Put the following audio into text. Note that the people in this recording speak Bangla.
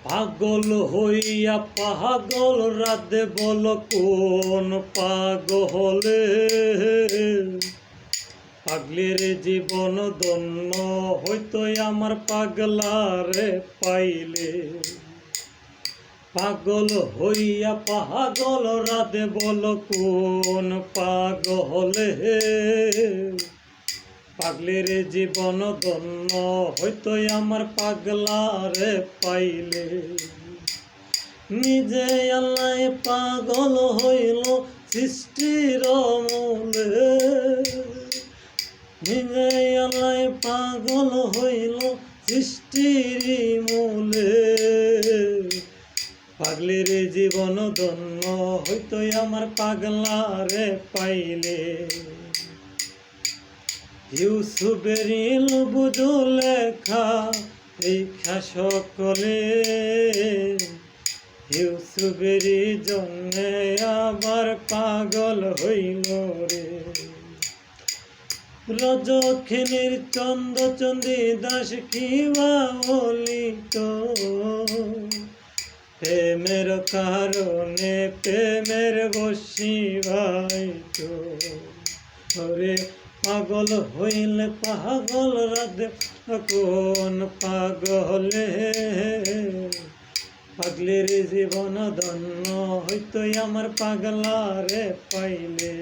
পাগল হইয়া পাগল রাধে বল কোন পাগলে পাগলের জীবন ধন্য হইতো আমার পাগলারে পাইলে। পাগল হইয়া পাগল রাধে বল কোন পাগলে পাগলের জীবন ধন্য হইতো আমার পাগলারে পাইলে। নিজে আল্লাহ পাগল হইল সৃষ্টির মূলে, নিজে আল্লাহ পাগল হইল সৃষ্টির মূলে। পাগলের জীবন ধন্য হইতো আমার পাগলারে পাইলে। ইউসুফের বুঝো লেখা লেখা সকলে, ইউসুফের জন্যে আবার পাগল হইল রে। রজখিনীর চন্দ্র চন্দ্রী দাস কিবা বলিত, প্রেমের কারণে প্রেমের বসিবাইত রে। পাগল হইলে পাগল রাধে কোন পাগলে পাগলের জীবন ধন্য হইতো আমার পাগলারে পাইলে।